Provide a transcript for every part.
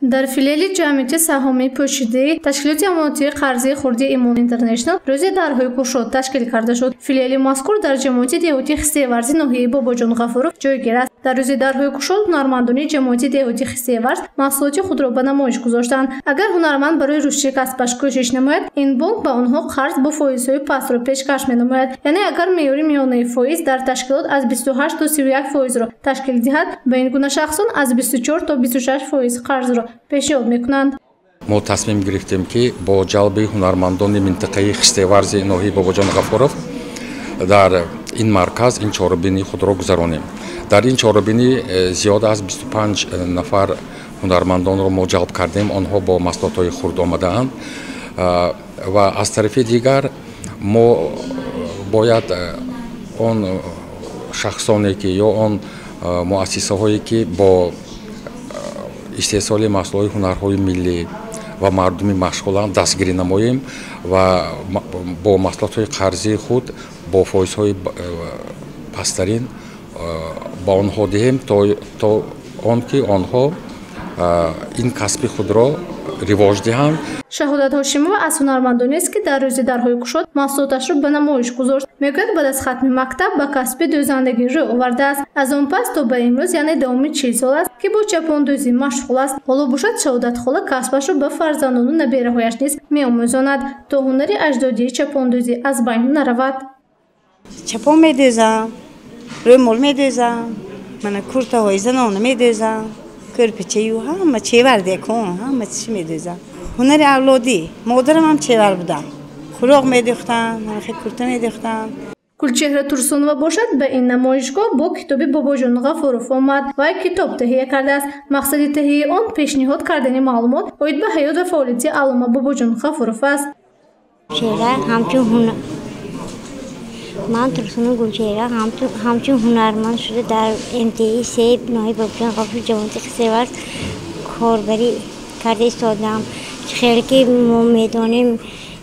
дар филиали ҷамъияти саҳомии пӯшидаи ташкилоти амонатии қарзии хурди Имон Интернешнл рӯзи дарҳои кушод ташкил карда шуд. Филиали мазкур дар ҷамъияти деҳотии Хистиеварзи ноҳияи Бобоҷон Ғафуров ҷойгир аст. Дар рӯзи дарҳои кушод ҳунармандони ҷамъияти деҳотии Хистиеварз маҳсулоти худро ба намоиш гузоштанд. Агар ҳунарманд барои рушди касбаш кӯшиш намояд, ин бонк ба онҳо қарз бо фоизҳои пастро пешкаш менамояд. Яъне агар меъёри миёнаи фоиз дар ташкилот аз 28 то 31% ташкил диҳад, ба ин гуна шахсон аз 24 то 26% қарзро пешниҳод мекунанд. мо тасмим гирифтем ки бо ҷалби ҳунармандони минтақаи Хистиеварзи ноҳияи Бобоҷон Ғафуров дар ин марказ ин чорабинии худро гузаронем. дар ин чорабинӣ зиёда аз 25 нафар ҳунармандонро мо ҷалб кардем. онҳо бо маҳсулотҳои хурд омадаанд ва аз тарафи дигар мо бояд он шахсоне ки ё он муассисаҳое ки бо истеҳсоли маҳсулоти ҳунарҳои миллӣ ва мардуми машғуланд дастгирӣ намоем ва бо маҳсулотҳои қарзии худ бо фоизҳои пасттарин ба онҳо диҳем то он ки онҳо ин касби худро ривоҷ диҳанд. Шаҳодат Ҳошимова аз ҳунармандонест ки дар рӯзи дарҳои кушод маҳсулоташро ба намоиш гузошт. Мегӯяд баъд аз хатми мактаб ба касби дӯзандагӣ рӯ овардааст. Аз он пас то ба имрӯз яъне давоми 40 сол аст ки бо чапондӯзӣ машғул аст. ҳоло бошад Шаҳодатхола касбашро ба фарзандану набераҳояш низ меомӯзонад то ҳунари аҷдодии чапондӯзӣ аз байн наравад. Чапон медӯзам, рӯмол медӯзам, мана куртаҳои занона медӯзам, кӯрпачаю ҳама чевардекон ҳама чӣ медӯзам. ҳунари авлодӣ модарам ҳам чевар будам. хӯроқ медӯхтам, ҳамахи курта медӯхтам. Гулчеҳра Турсунова бошад ба ин намоишгоҳ бо китоби Бобоҷон Ғафуров омад. Вай китоб таҳия кардааст. Мақсади таҳияи он пешниҳод кардани маълумот оид ба ҳаёт ва фаъолияти аллома Бобоҷон Ғафуров аст. Ман Турсуна Гулчеҳра ҳамчун ҳунарманд шуда дар МТИ Себ ноҳияи Бобоҷон Ғафуров ҷамъияти Хистиеварз корбарӣ карда истодам. хеле ки мо медонем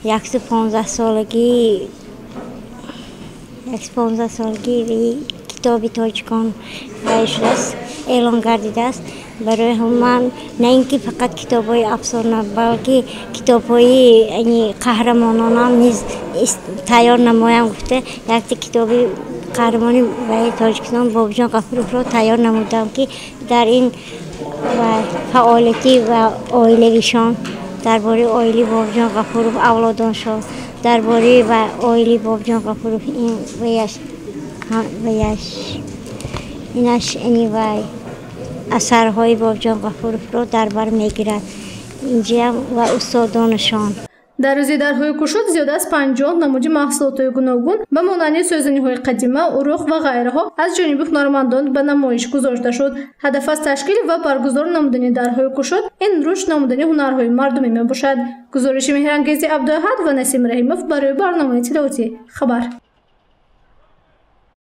115 солаги китоби тоҷикон райҷ шудааст, эълон гардидааст. барои ман на ин ки фақат китобҳои афсона, балки китобҳои қаҳрамононам низ тайёр намоям гуфта якта китоби қаҳрамони Тоҷикистон Бобоҷон Ғафуровро тайёр намудам ки дар ин фаъолияти ва оилавишон дар бораи оилаи Бобоҷон Ғафуров авлодоншон дар бораи оилаи Бобоҷон Ғафуров инаш вай асарҳои Бобоҷон Ғафуровро дар бар мегирад инҷам ва устодонашон. дар рӯзи дарҳои кушод зиёда аз 50 намуди маҳсулотҳои гуногун ба монанди сӯзаниҳои қадима, урӯғ ва ғайраҳо аз ҷониби ҳунармандон ба намоиш гузошта шуд. ҳадаф аз ташкил ва баргузор намудани дарҳои кушод ин рушд намудани ҳунарҳои мардумӣ мебошад. гузориши Меҳрангези Абдуаҳад ва Насим Раҳимов барои барномаи иттилоотӣ Хабар.